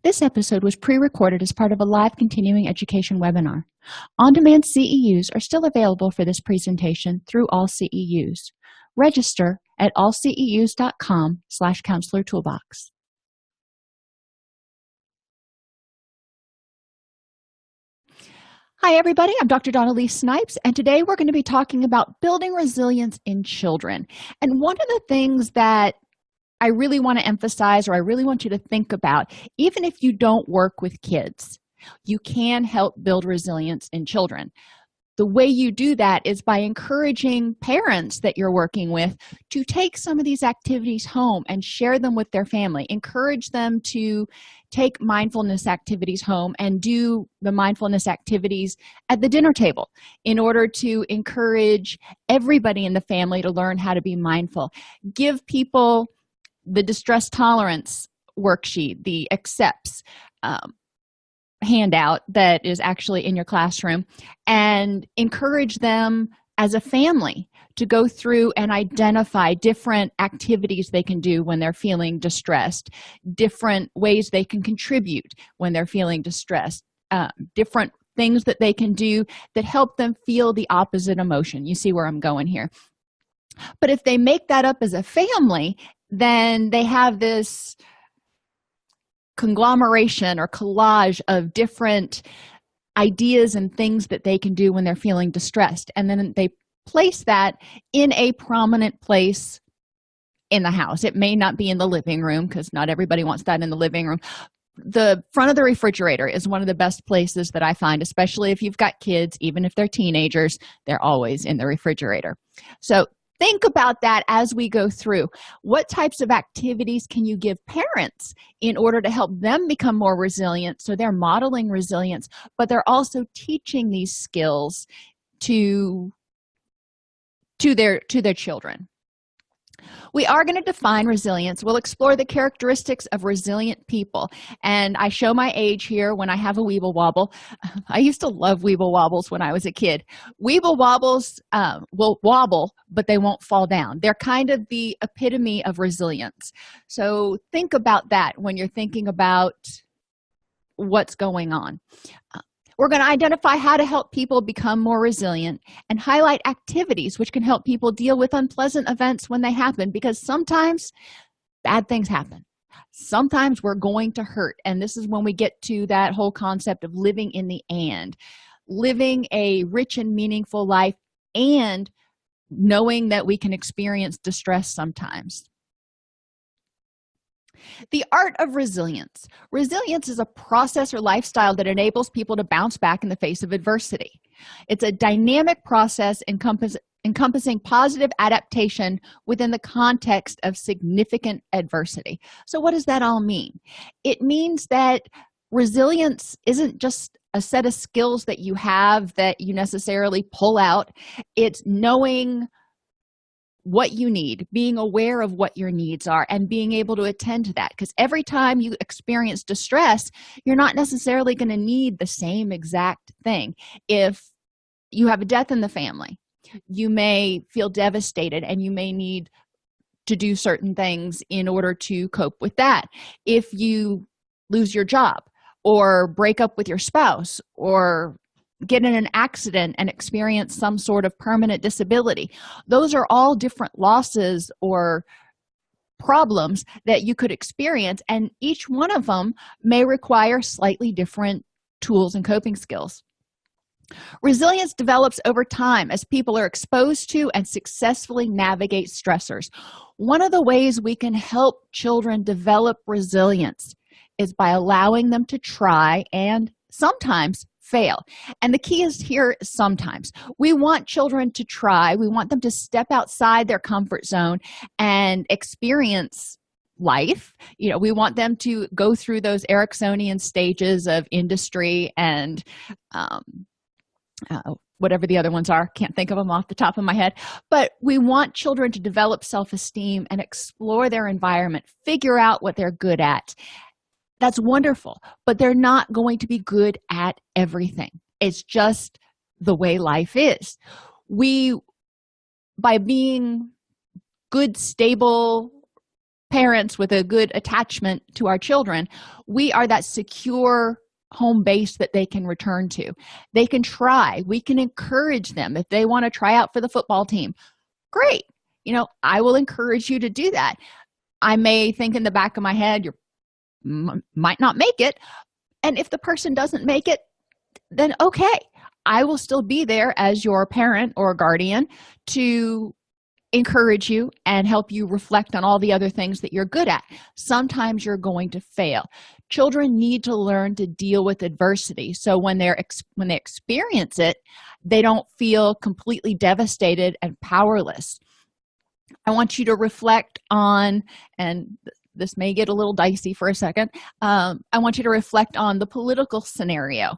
This episode was pre-recorded as part of a live continuing education webinar. On-demand CEUs are still available for this presentation through AllCEUs. Register at allceus.com/counselor toolbox. Hi, everybody. I'm Dr. Donna-Lee Snipes, and today we're going to be talking about building resilience in children. And one of the things that I really want to emphasize, or I really want you to think about, even if you don't work with kids, you can help build resilience in children. The way you do that is by encouraging parents that you're working with to take some of these activities home and share them with their family. Encourage them to take mindfulness activities home and do the mindfulness activities at the dinner table in order to encourage everybody in the family to learn how to be mindful. Give people the distress tolerance worksheet, the accepts handout that is actually in your classroom, and encourage them as a family to go through and identify different activities they can do when they're feeling distressed, different ways they can contribute when they're feeling distressed, different things that they can do that help them feel the opposite emotion. You see where I'm going here. But if they make that up as a family, then they have this conglomeration or collage of different ideas and things that they can do when they're feeling distressed, and then they place that in a prominent place in the house. It may not be in the living room, because not everybody wants that in the living room. The front of the refrigerator is one of the best places that I find, especially if you've got kids. Even if they're teenagers, they're always in the refrigerator. So think about that as we go through. What types of activities can you give parents in order to help them become more resilient, so they're modeling resilience, but they're also teaching these skills to their children? We are going to define resilience. We'll explore the characteristics of resilient people. And I show my age here when I have a Weeble Wobble. I used to love Weeble Wobbles when I was a kid. Weeble Wobbles will wobble, but they won't fall down. They're kind of the epitome of resilience. So think about that when you're thinking about what's going on. We're going to identify how to help people become more resilient and highlight activities which can help people deal with unpleasant events when they happen, because sometimes bad things happen. Sometimes we're going to hurt, and this is when we get to that whole concept of living in the and, living a rich and meaningful life, and knowing that we can experience distress sometimes. The art of resilience. Resilience is a process or lifestyle that enables people to bounce back in the face of adversity. It's a dynamic process encompassing positive adaptation within the context of significant adversity. So what does that all mean? It means that resilience isn't just a set of skills that you have that you necessarily pull out. It's knowing what you need, being aware of what your needs are, and being able to attend to that. Because every time you experience distress, you're not necessarily going to need the same exact thing. If you have a death in the family, you may feel devastated and you may need to do certain things in order to cope with that. If you lose your job or break up with your spouse or get in an accident and experience some sort of permanent disability, those are all different losses or problems that you could experience, and each one of them may require slightly different tools and coping skills. Resilience develops over time as people are exposed to and successfully navigate stressors. One of the ways we can help children develop resilience is by allowing them to try and sometimes fail. And the key is here, sometimes. We want children to try. We want them to step outside their comfort zone and experience life. We want them to go through those Ericksonian stages of industry and whatever the other ones are. Can't think of them off the top of my head. But we want children to develop self-esteem and explore their environment, figure out what they're good at. That's wonderful, but they're not going to be good at everything. It's just the way life is. By being good, stable, parents with a good attachment to our children, we are that secure home base that they can return to. They can try. We can encourage them. If they want to try out for the football team, great. I will encourage you to do that. I may think in the back of my head, you might not make it. And if the person doesn't make it, then okay. I will still be there as your parent or guardian to encourage you and help you reflect on all the other things that you're good at. Sometimes you're going to fail. Children need to learn to deal with adversity, so when they experience it, they don't feel completely devastated and powerless. I want you to reflect on, and this may get a little dicey for a second, I want you to reflect on the political scenario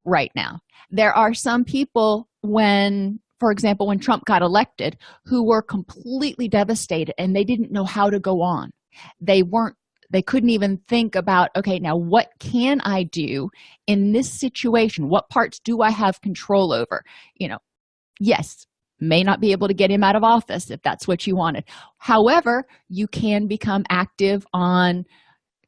right now. There are some people, for example, when Trump got elected, who were completely devastated and they didn't know how to go on. They couldn't even think about, okay, now what can I do in this situation? What parts do I have control over? Yes, may not be able to get him out of office if that's what you wanted. However, you can become active on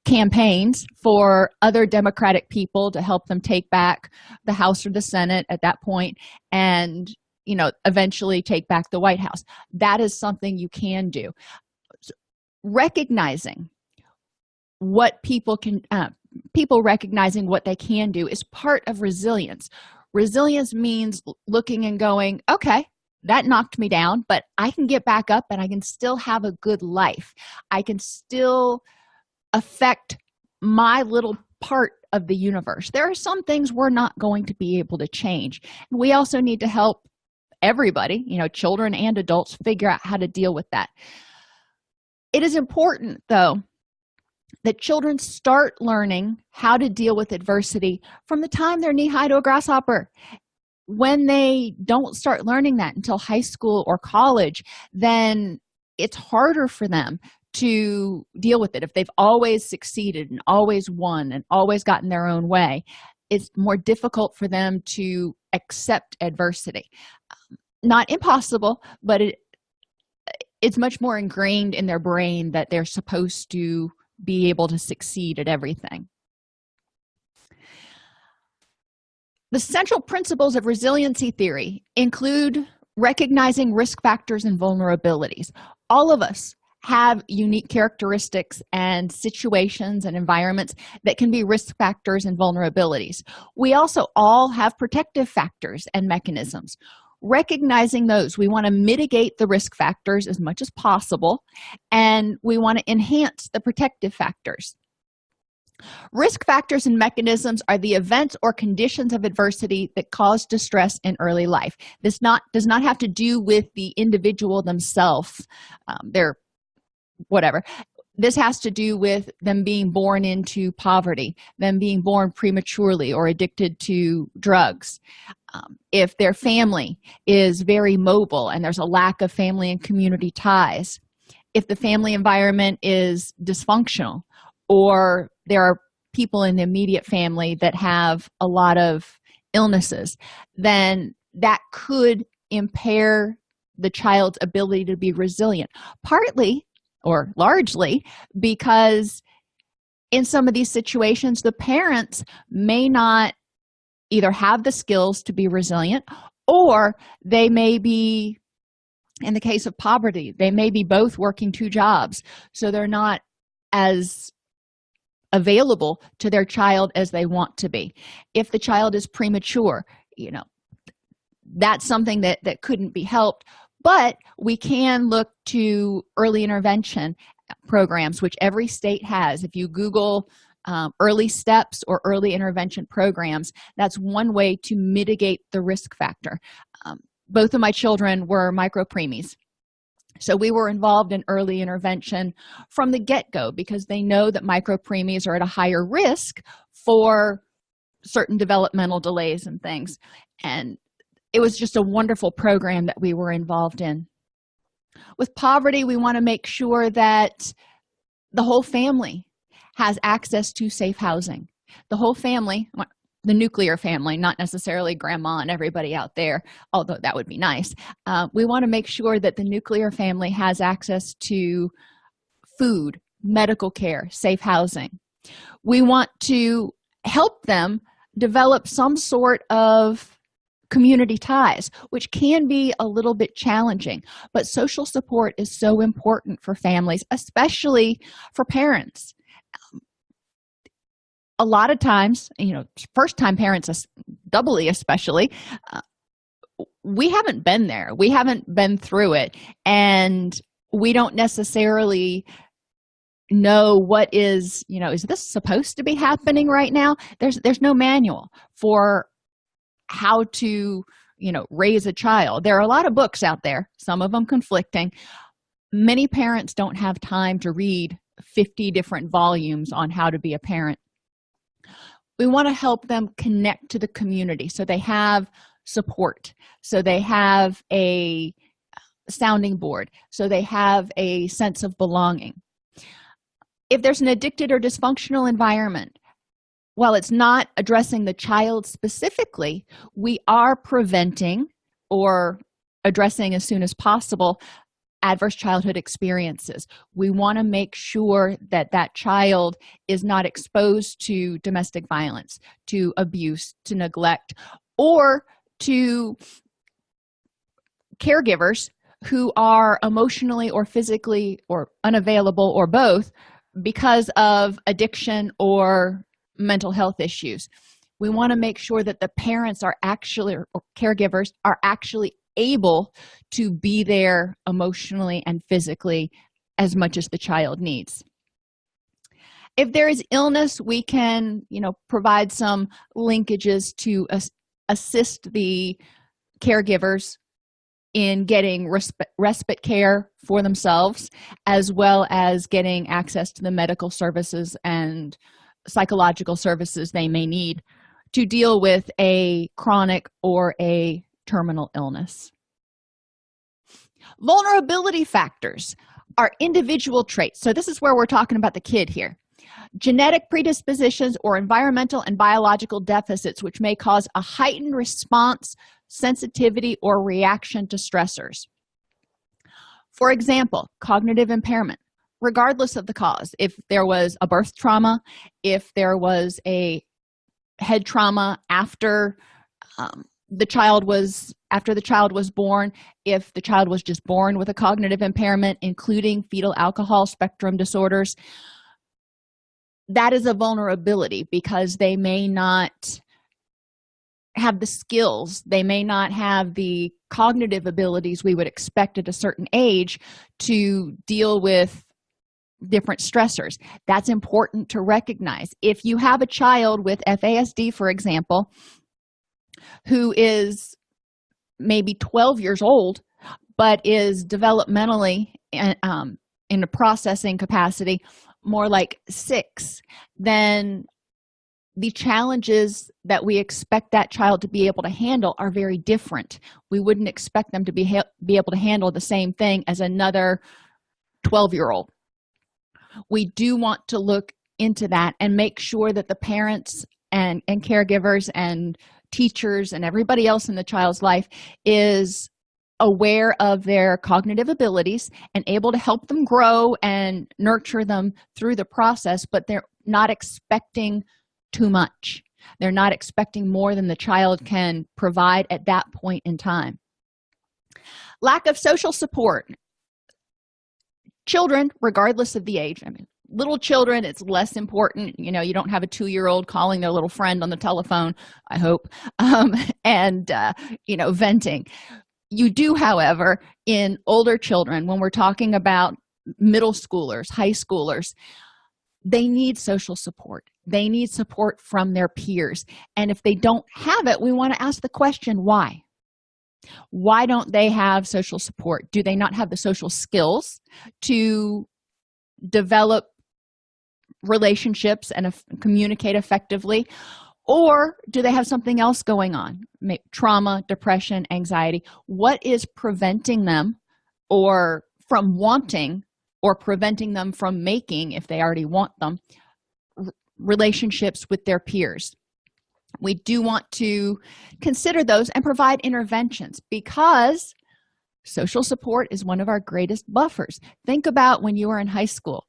campaigns for other Democratic people to help them take back the House or the Senate at that point, and eventually take back the White House. That is something you can do. Recognizing what people recognizing what they can do is part of resilience. Resilience means looking and going, okay, that knocked me down, but I can get back up and I can still have a good life. I can still affect my little part of the universe. There are some things we're not going to be able to change. And we also need to help everybody, children and adults, figure out how to deal with that. It is important, though, that children start learning how to deal with adversity from the time they're knee-high to a grasshopper. When they don't start learning that until high school or college, then it's harder for them to deal with it. If they've always succeeded and always won and always gotten their own way, it's more difficult for them to accept adversity. Not impossible, but it's much more ingrained in their brain that they're supposed to be able to succeed at everything. The central principles of resiliency theory include recognizing risk factors and vulnerabilities. All of us have unique characteristics and situations and environments that can be risk factors and vulnerabilities. We also all have protective factors and mechanisms. Recognizing those, we want to mitigate the risk factors as much as possible, and we want to enhance the protective factors. Risk factors and mechanisms are the events or conditions of adversity that cause distress in early life. This does not have to do with the individual themselves. They're whatever. This has to do with them being born into poverty, them being born prematurely or addicted to drugs. If their family is very mobile and there's a lack of family and community ties, if the family environment is dysfunctional, or there are people in the immediate family that have a lot of illnesses, then that could impair the child's ability to be resilient, partly or largely because in some of these situations, the parents may not either have the skills to be resilient, or they may be, in the case of poverty, they may be both working 2 jobs, so they're not as available to their child as they want to be. If the child is premature, that's something that couldn't be helped, but we can look to early intervention programs, which every state has. If you Google early steps or early intervention programs, that's one way to mitigate the risk factor. Both of my children were micropreemies, so we were involved in early intervention from the get-go because they know that micropreemies are at a higher risk for certain developmental delays and things. And it was just a wonderful program that we were involved in. With poverty, we want to make sure that the whole family has access to safe housing. The whole family, the nuclear family, not necessarily grandma and everybody out there, although that would be nice. We want to make sure that the nuclear family has access to food, medical care, safe housing. We want to help them develop some sort of community ties, which can be a little bit challenging, but social support is so important for families, especially for parents. A lot of times, first-time parents, doubly especially, we haven't been there. We haven't been through it, and we don't necessarily know what is this supposed to be happening right now? There's no manual for how to raise a child. There are a lot of books out there, some of them conflicting. Many parents don't have time to read 50 different volumes on how to be a parent. We want to help them connect to the community so they have support, so they have a sounding board, so they have a sense of belonging. If there's an addicted or dysfunctional environment, while it's not addressing the child specifically, we are preventing or addressing as soon as possible adverse childhood experiences. We want to make sure that that child is not exposed to domestic violence, to abuse, to neglect, or to caregivers who are emotionally or physically or unavailable or both because of addiction or mental health issues. We want to make sure that the parents are actually, or caregivers are actually able to be there emotionally and physically as much as the child needs. If there is illness, we can, provide some linkages to assist the caregivers in getting respite care for themselves, as well as getting access to the medical services and psychological services they may need to deal with a chronic or a terminal illness. Vulnerability factors are individual traits. So this is where we're talking about the kid here. Genetic predispositions or environmental and biological deficits which may cause a heightened response, sensitivity, or reaction to stressors. For example, cognitive impairment, regardless of the cause. If there was a birth trauma, if there was a head trauma after the child was born, if the child was just born with a cognitive impairment, including fetal alcohol spectrum disorders, that is a vulnerability because they may not have the skills, they may not have the cognitive abilities we would expect at a certain age to deal with different stressors. That's important to recognize. If you have a child with FASD, for example, who is maybe 12 years old but is developmentally in a processing capacity more like 6, then the challenges that we expect that child to be able to handle are very different. We wouldn't expect them to be able to handle the same thing as another 12-year-old. We do want to look into that and make sure that the parents and caregivers and teachers and everybody else in the child's life is aware of their cognitive abilities and able to help them grow and nurture them through the process, but they're not expecting too much. They're not expecting more than the child can provide at that point in time. Lack of social support. Children, regardless of the age, little children, it's less important. You don't have a 2-year-old calling their little friend on the telephone, I hope, and venting. You do, however, in older children, when we're talking about middle schoolers, high schoolers, they need social support. They need support from their peers. And if they don't have it, we want to ask the question, why? Why don't they have social support? Do they not have the social skills to develop relationships and communicate effectively? Or do they have something else going on? Trauma, depression, anxiety. What is preventing them or from wanting or preventing them from making, if they already want them, relationships with their peers? We do want to consider those and provide interventions because social support is one of our greatest buffers. Think about when you were in high school.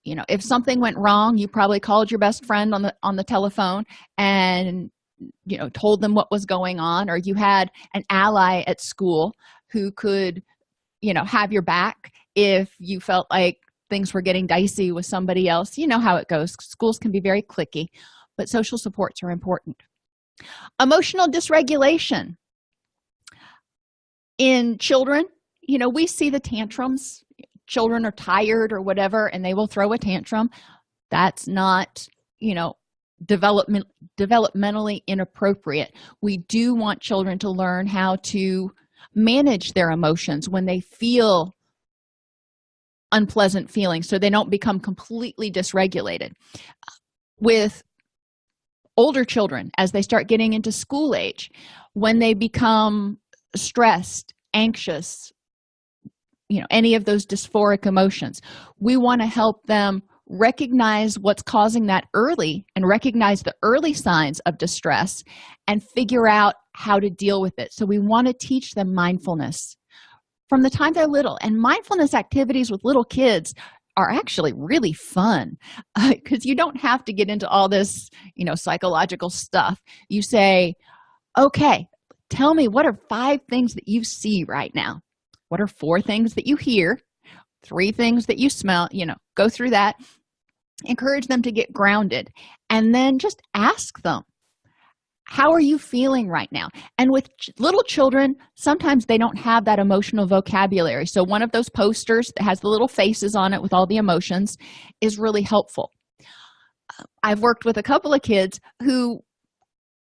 if something went wrong, you probably called your best friend on the telephone and told them what was going on, or you had an ally at school who could have your back if you felt like things were getting dicey with somebody else. You know how it goes. Schools can be very cliquey, but social supports are important. Emotional dysregulation in children, we see the tantrums. Children are tired or whatever, and they will throw a tantrum. That's not developmentally inappropriate. We do want children to learn how to manage their emotions when they feel unpleasant feelings, so they don't become completely dysregulated. With older children, as they start getting into school age, when they become stressed, anxious, any of those dysphoric emotions, we want to help them recognize what's causing that early and recognize the early signs of distress and figure out how to deal with it. So we want to teach them mindfulness from the time they're little. And mindfulness activities with little kids are actually really fun because you don't have to get into all this, psychological stuff. You say, okay, tell me, what are 5 things that you see right now? What are 4 things that you hear? 3 things that you smell? Go through that. Encourage them to get grounded. And then just ask them, how are you feeling right now? And with little children, sometimes they don't have that emotional vocabulary. So one of those posters that has the little faces on it with all the emotions is really helpful. I've worked with a couple of kids who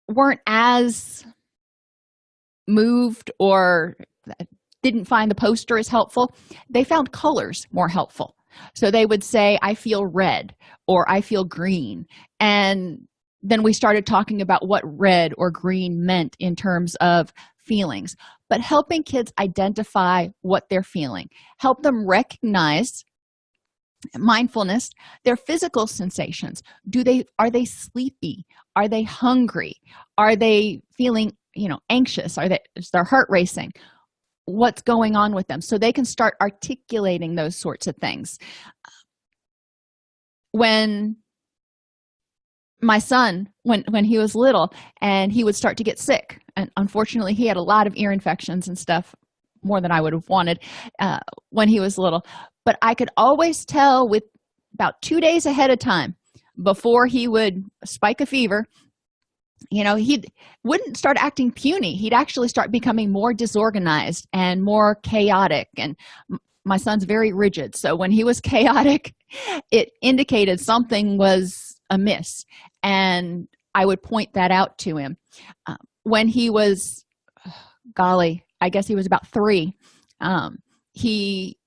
weren't as moved or didn't find the poster as helpful. They found colors more helpful. So they would say, I feel red, or I feel green. And then we started talking about what red or green meant in terms of feelings. But helping kids identify what they're feeling, help them recognize mindfulness, their physical sensations. Are they sleepy? Are they hungry? Are they feeling, anxious? Is their heart racing? What's going on with them, so they can start articulating those sorts of things. When my son, when he was little, and he would start to get sick, and unfortunately he had a lot of ear infections and stuff, more than I would have wanted when he was little, but I could always tell with about 2 days ahead of time before he would spike a fever. He wouldn't start acting puny. He'd actually start becoming more disorganized and more chaotic. And my son's very rigid. So when he was chaotic, it indicated something was amiss. And I would point that out to him. When he was, I guess he was about 3, he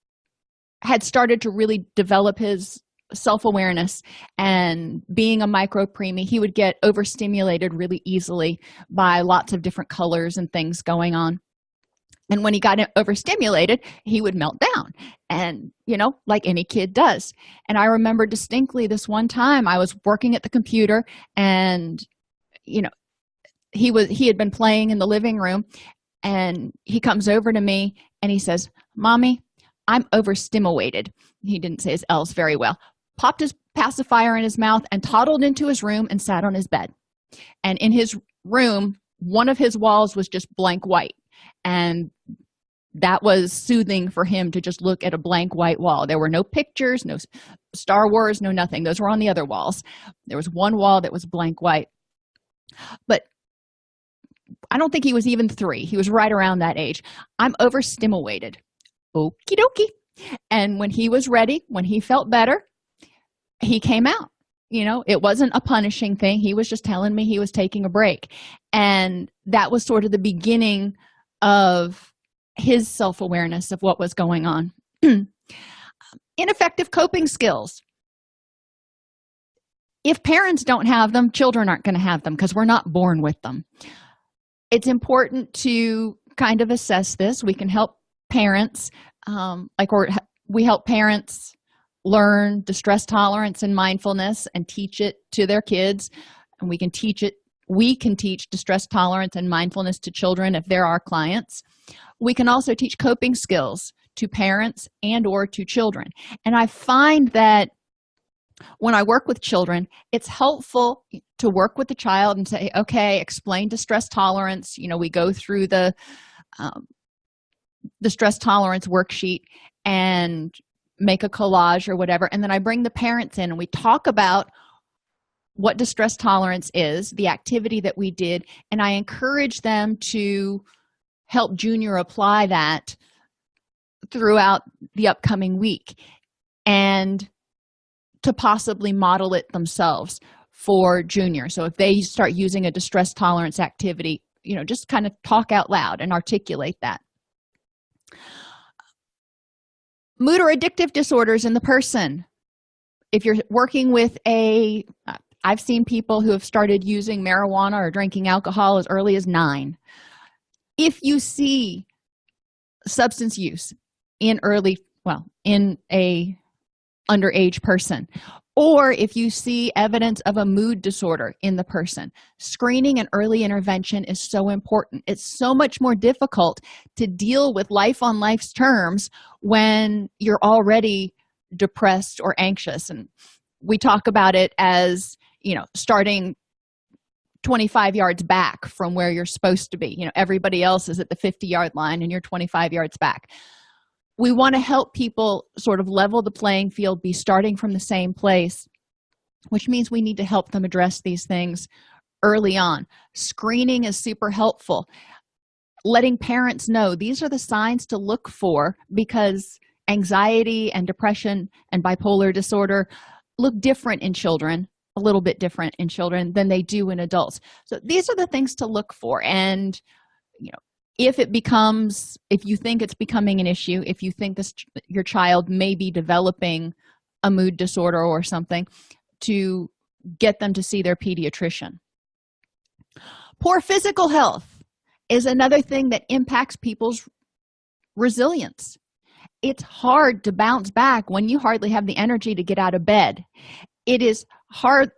had started to really develop his self-awareness, and being a micro preemie, he would get overstimulated really easily by lots of different colors and things going on. And when he got overstimulated, he would melt down, and like any kid does. And I remember distinctly this one time I was working at the computer, and he had been playing in the living room, and he comes over to me and he says, Mommy, I'm overstimulated. He didn't say his L's very well. Popped his pacifier in his mouth and toddled into his room and sat on his bed. And in his room, one of his walls was just blank white. And that was soothing for him to just look at a blank white wall. There were no pictures, no Star Wars, no nothing. Those were on the other walls. There was one wall that was blank white. But I don't think he was even 3. He was right around that age. I'm overstimulated. Okie dokie. And when he was ready, when he felt better, he came out. It wasn't a punishing thing. He was just telling me he was taking a break. And that was sort of the beginning of his self-awareness of what was going on. Ineffective coping skills. If parents don't have them, children aren't going to have them because we're not born with them. It's important to kind of assess this. We can help parents, we help parents learn distress tolerance and mindfulness and teach it to their kids. And we can teach distress tolerance and mindfulness to children if they're our clients. We can also teach coping skills to parents and or to children. And I find that when I work with children, it's helpful to work with the child and say, okay, explain distress tolerance. We go through the stress tolerance worksheet and make a collage or whatever, and then I bring the parents in and we talk about what distress tolerance is, the activity that we did, and I encourage them to help Junior apply that throughout the upcoming week and to possibly model it themselves for Junior. So if they start using a distress tolerance activity, just kind of talk out loud and articulate that. Mood or addictive disorders in the person. If you're working with I've seen people who have started using marijuana or drinking alcohol as early as 9. If you see substance use in a underage person, or if you see evidence of a mood disorder in the person, screening and early intervention is so important. It's so much more difficult to deal with life on life's terms when you're already depressed or anxious. And we talk about it as, starting 25 yards back from where you're supposed to be. Everybody else is at the 50-yard line and you're 25 yards back. We want to help people sort of level the playing field, be starting from the same place, which means we need to help them address these things early on. Screening is super helpful. Letting parents know these are the signs to look for, because anxiety and depression and bipolar disorder look different in children, a little bit different in children than they do in adults. So these are the things to look for. And, if you think it's becoming an issue, if you think your child may be developing a mood disorder or something, to get them to see their pediatrician. Poor physical health is another thing that impacts people's resilience. It's hard to bounce back when you hardly have the energy to get out of bed. It is hard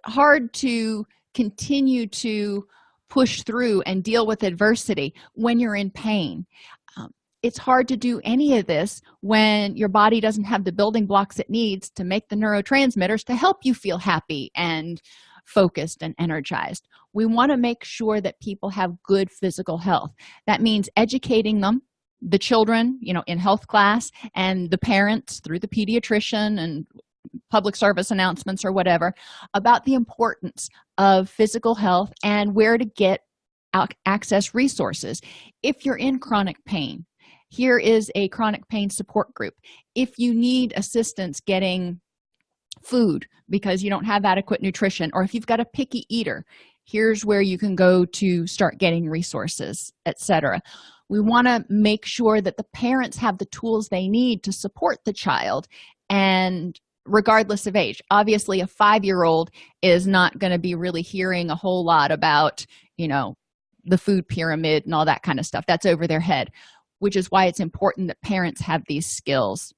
to continue to push through and deal with adversity when you're in pain. It's hard to do any of this when your body doesn't have the building blocks it needs to make the neurotransmitters to help you feel happy and focused and energized. We want to make sure that people have good physical health. That means educating them, the children, in health class, and the parents through the pediatrician and public service announcements or whatever, about the importance of physical health and where to get access resources. If you're in chronic pain, here is a chronic pain support group. If you need assistance getting food because you don't have adequate nutrition, or if you've got a picky eater, here's where you can go to start getting resources, etc. We want to make sure that the parents have the tools they need to support the child, and regardless of age. Obviously, a 5-year-old is not going to be really hearing a whole lot about, the food pyramid and all that kind of stuff. That's over their head, which is why it's important that parents have these skills.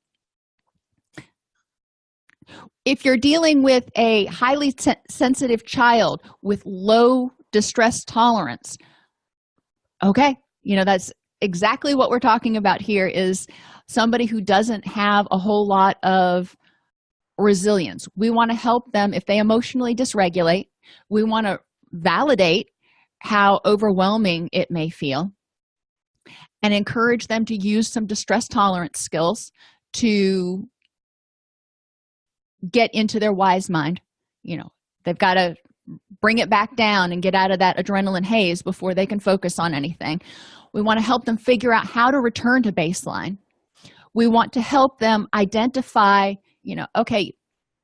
If you're dealing with a highly sensitive child with low distress tolerance, okay, that's exactly what we're talking about here, is somebody who doesn't have a whole lot of resilience. We want to help them if they emotionally dysregulate. We want to validate how overwhelming it may feel and encourage them to use some distress tolerance skills to get into their wise mind. They've got to bring it back down and get out of that adrenaline haze before they can focus on anything. We want to help them figure out how to return to baseline. We want to help them identify, okay,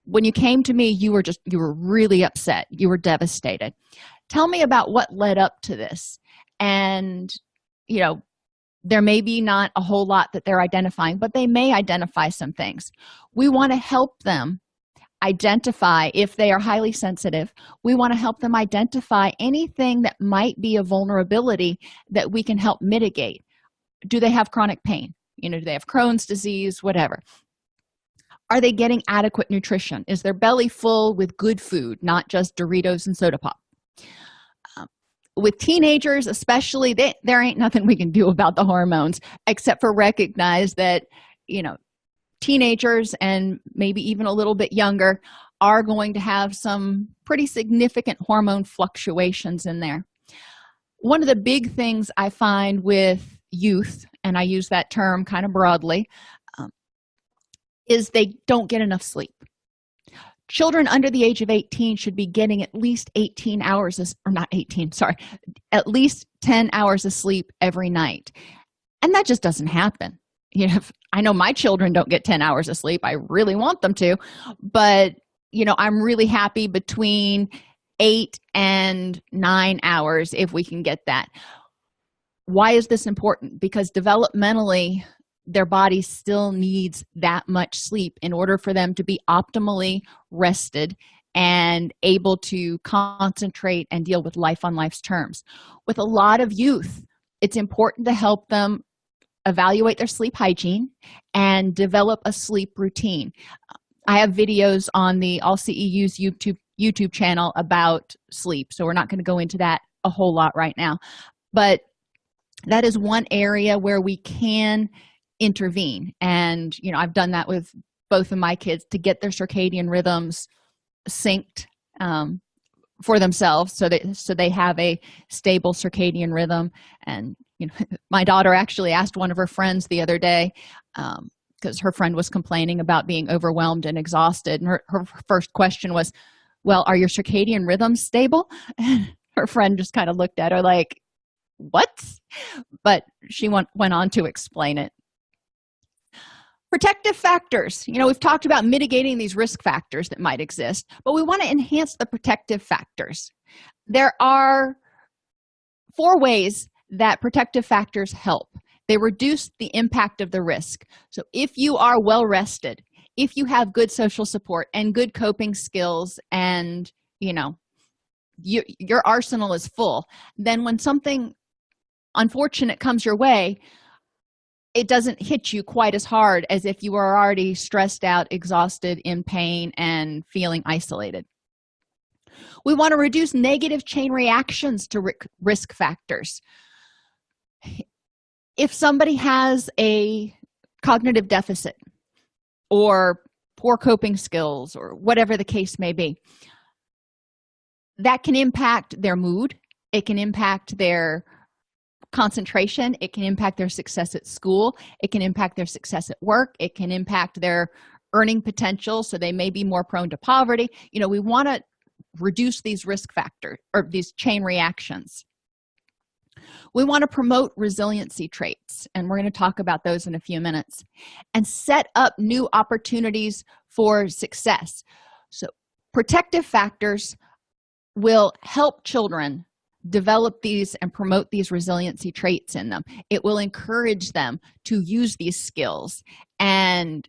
when you came to me, you were really upset. You were devastated. Tell me about what led up to this. And, there may be not a whole lot that they're identifying, but they may identify some things. We want to help them identify if they are highly sensitive. We want to help them identify anything that might be a vulnerability that we can help mitigate. Do they have chronic pain? Do they have Crohn's disease, whatever? Are they getting adequate nutrition? Is their belly full with good food, not just Doritos and soda pop? With teenagers especially, there ain't nothing we can do about the hormones except for recognize that, teenagers and maybe even a little bit younger are going to have some pretty significant hormone fluctuations in there. One of the big things I find with youth, and I use that term kind of broadly, is they don't get enough sleep. Children under the age of 18 should be getting at least 18 hours, or not 18, sorry, at least 10 hours of sleep every night. And that just doesn't happen. You know, I know my children don't get 10 hours of sleep. I really want them to, but I'm really happy between 8 and 9 hours if we can get that. Why is this important? Because developmentally, their body still needs that much sleep in order for them to be optimally rested and able to concentrate and deal with life on life's terms. With a lot of youth, it's important to help them evaluate their sleep hygiene and develop a sleep routine. I have videos on the AllCEUs YouTube channel about sleep, so we're not going to go into that a whole lot right now. But that is one area where we can intervene. And, I've done that with both of my kids to get their circadian rhythms synced for themselves so they have a stable circadian rhythm. And, my daughter actually asked one of her friends the other day, because her friend was complaining about being overwhelmed and exhausted. And her first question was, well, are your circadian rhythms stable? And her friend just kind of looked at her like, what? But she went on to explain it. Protective factors. We've talked about mitigating these risk factors that might exist, but we want to enhance the protective factors. There are 4 ways that protective factors help. They reduce the impact of the risk. So if you are well rested, if you have good social support and good coping skills, and your arsenal is full, then when something unfortunate comes your way, it doesn't hit you quite as hard as if you were already stressed out, exhausted, in pain, and feeling isolated. We want to reduce negative chain reactions to risk factors. If somebody has a cognitive deficit or poor coping skills or whatever the case may be, that can impact their mood. It can impact their concentration. It can impact their success at school. It can impact their success at work. It can impact their earning potential, so they may be more prone to poverty. We want to reduce these risk factors or these chain reactions. We want to promote resiliency traits, and we're going to talk about those in a few minutes, and set up new opportunities for success. So protective factors will help children develop these and promote these resiliency traits in them. It will encourage them to use these skills, and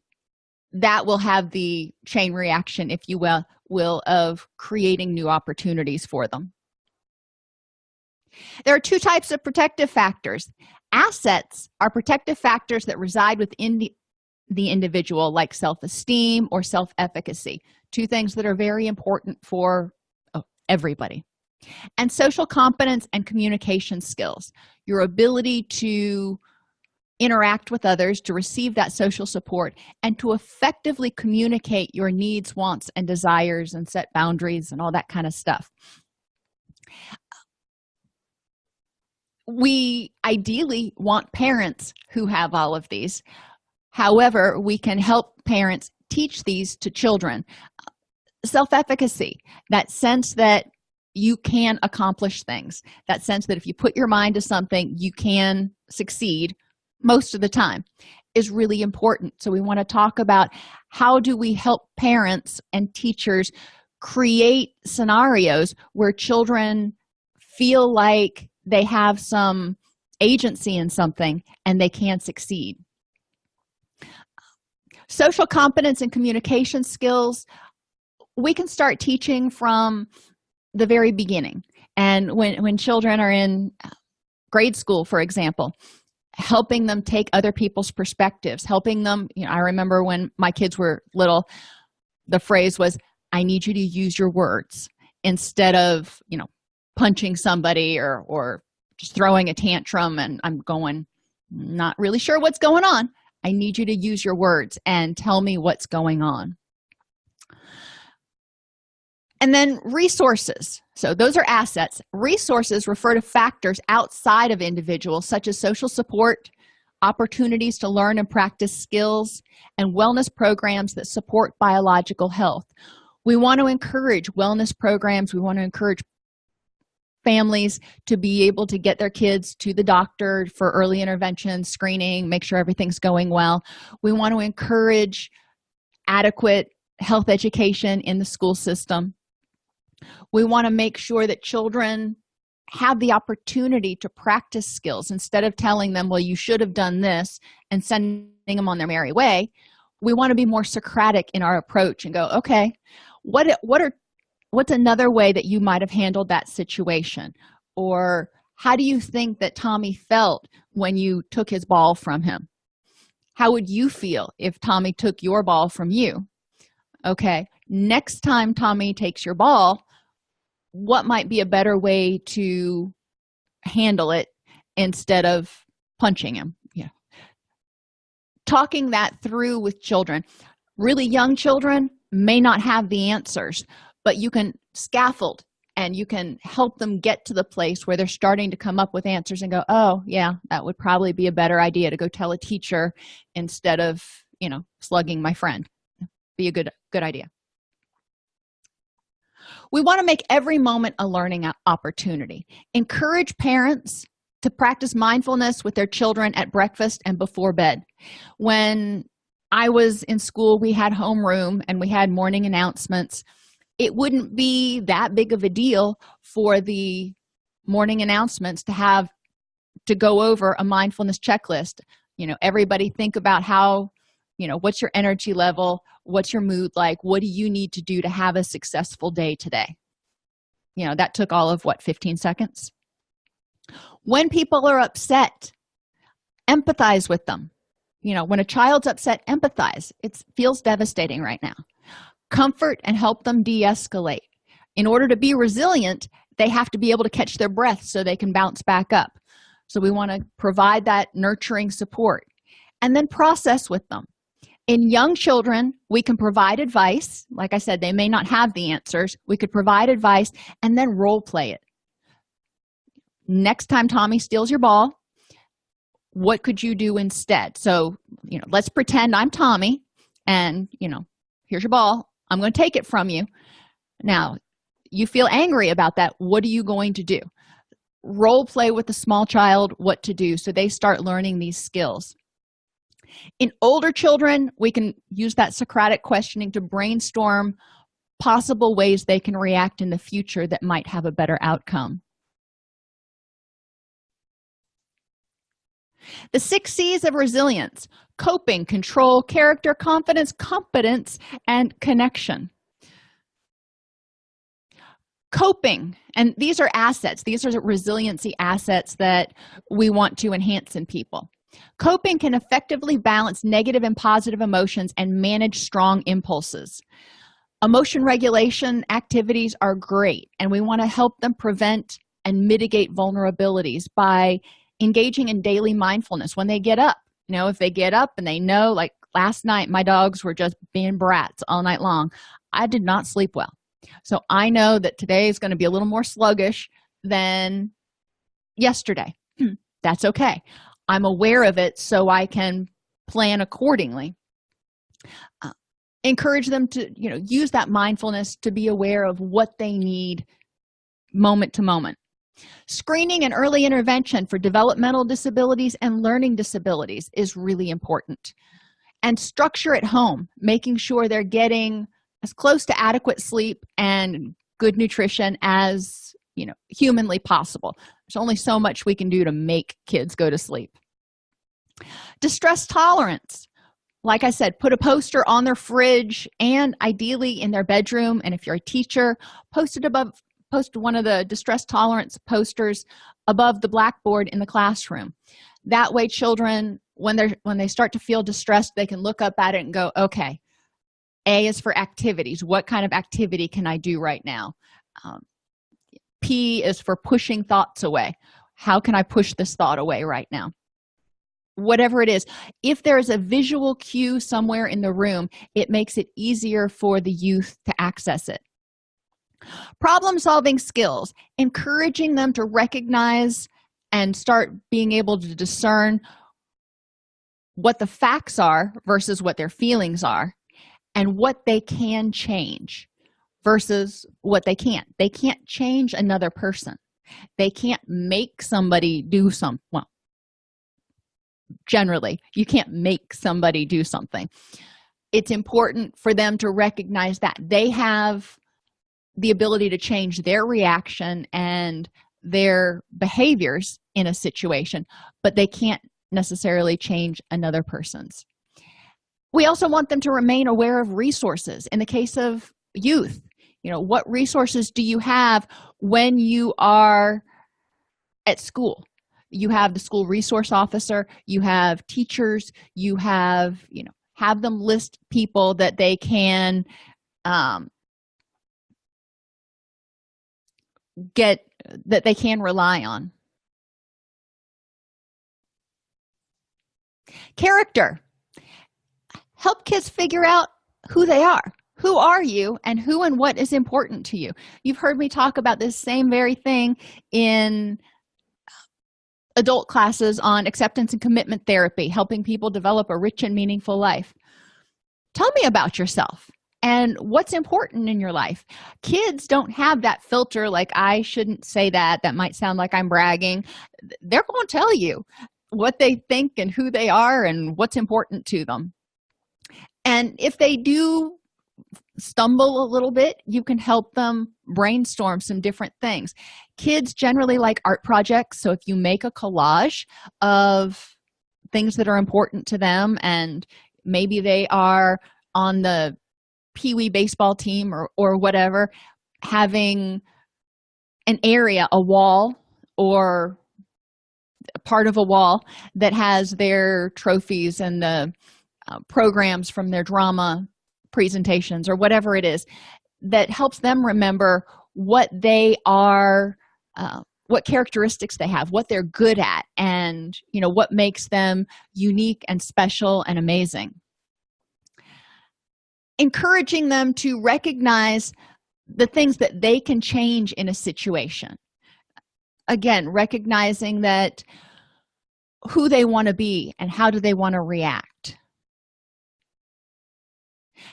that will have the chain reaction, if you will, of creating new opportunities for them. There are 2 types of protective factors. Assets are protective factors that reside within the individual, like self-esteem or self-efficacy, 2 things that are very important for everybody. And social competence and communication skills, your ability to interact with others, to receive that social support, and to effectively communicate your needs, wants, and desires, and set boundaries and all that kind of stuff. We ideally want parents who have all of these. However, we can help parents teach these to children. Self-efficacy, that sense that you can accomplish things, that sense that if you put your mind to something, you can succeed most of the time, is really important. So we want to talk about how do we help parents and teachers create scenarios where children feel like they have some agency in something and they can succeed. Social competence and communication skills, we can start teaching from the very beginning. And when children are in grade school, for example, helping them take other people's perspectives, helping them, I remember when my kids were little, the phrase was, I need you to use your words, instead of, punching somebody or just throwing a tantrum and I'm going, not really sure what's going on. I need you to use your words and tell me what's going on. And then resources. So those are assets. Resources refer to factors outside of individuals, such as social support, opportunities to learn and practice skills, and wellness programs that support biological health. We want to encourage wellness programs. We want to encourage families to be able to get their kids to the doctor for early intervention, screening, make sure everything's going well. We want to encourage adequate health education in the school system. We want to make sure that children have the opportunity to practice skills instead of telling them, well, you should have done this and sending them on their merry way. We want to be more Socratic in our approach and go, okay, what's another way that you might have handled that situation? Or how do you think that Tommy felt when you took his ball from him? How would you feel if Tommy took your ball from you? Okay, next time Tommy takes your ball, what might be a better way to handle it instead of punching him? Yeah. Talking that through with children. Really young children may not have the answers, but you can scaffold and you can help them get to the place where they're starting to come up with answers and go, oh, yeah, that would probably be a better idea to go tell a teacher instead of, slugging my friend. Be a good idea. We want to make every moment a learning opportunity. Encourage parents to practice mindfulness with their children at breakfast and before bed. When I was in school, we had homeroom and we had morning announcements. It wouldn't be that big of a deal for the morning announcements to go over a mindfulness checklist. Everybody think about how, what's your energy level? What's your mood like? What do you need to do to have a successful day today? That took all of 15 seconds. When people are upset, empathize with them. When a child's upset, empathize. It feels devastating right now. Comfort and help them de-escalate. In order to be resilient, they have to be able to catch their breath so they can bounce back up. So we want to provide that nurturing support and then process with them. In young children, we can provide advice. Like I said, they may not have the answers. We could provide advice and then role play it. Next time Tommy steals your ball, what could you do instead? So, let's pretend I'm Tommy and, here's your ball. I'm going to take it from you. Now, you feel angry about that. What are you going to do? Role play with the small child what to do so they start learning these skills. In older children, we can use that Socratic questioning to brainstorm possible ways they can react in the future that might have a better outcome. The 6 C's of resilience: coping, control, character, confidence, competence, and connection. Coping, and these are assets. These are resiliency assets that we want to enhance in people. Coping can effectively balance negative and positive emotions and manage strong impulses. Emotion regulation activities are great, and we want to help them prevent and mitigate vulnerabilities by engaging in daily mindfulness when they get up. If they get up and they know, like last night, my dogs were just being brats all night long. I did not sleep well. So I know that today is going to be a little more sluggish than yesterday. That's okay. I'm aware of it so I can plan accordingly. Encourage them to, use that mindfulness to be aware of what they need moment to moment. Screening and early intervention for developmental disabilities and learning disabilities is really important. And structure at home, making sure they're getting as close to adequate sleep and good nutrition as, humanly possible. There's only so much we can do to make kids go to sleep. Distress tolerance. Like I said, put a poster on their fridge and ideally in their bedroom. And if you're a teacher, post one of the distress tolerance posters above the blackboard in the classroom. That way children, when they start to feel distressed, they can look up at it and go, okay, A is for activities. What kind of activity can I do right now? P is for pushing thoughts away. How can I push this thought away right now? Whatever it is, if there is a visual cue somewhere in the room, it makes it easier for the youth to access it. Problem-solving skills, encouraging them to recognize and start being able to discern what the facts are versus what their feelings are, and what they can change versus what they can't. They can't change another person. They can't make somebody do something. Well, generally, you can't make somebody do something. It's important for them to recognize that they have the ability to change their reaction and their behaviors in a situation, but they can't necessarily change another person's. We also want them to remain aware of resources. In the case of youth, what resources do you have when you are at school? You have the school resource officer, you have teachers, you have them list people that they can rely on. Character. Help kids figure out who they are. Who are you, and who and what is important to you? You've heard me talk about this same very thing in adult classes on acceptance and commitment therapy, helping people develop a rich and meaningful life. Tell me about yourself and what's important in your life. Kids don't have that filter like, I shouldn't say that. That might sound like I'm bragging. They're going to tell you what they think and who they are and what's important to them. And if they do stumble a little bit, you can help them brainstorm some different things. Kids generally like art projects, so if you make a collage of things that are important to them, and maybe they are on the Pee-wee baseball team or whatever, having an area, a wall, or a part of a wall that has their trophies and the programs from their drama presentations or whatever it is, that helps them remember what they are, what characteristics they have, what they're good at, and what makes them unique and special and amazing. Encouraging them to recognize the things that they can change in a situation. Again, recognizing that who they want to be and how do they want to react.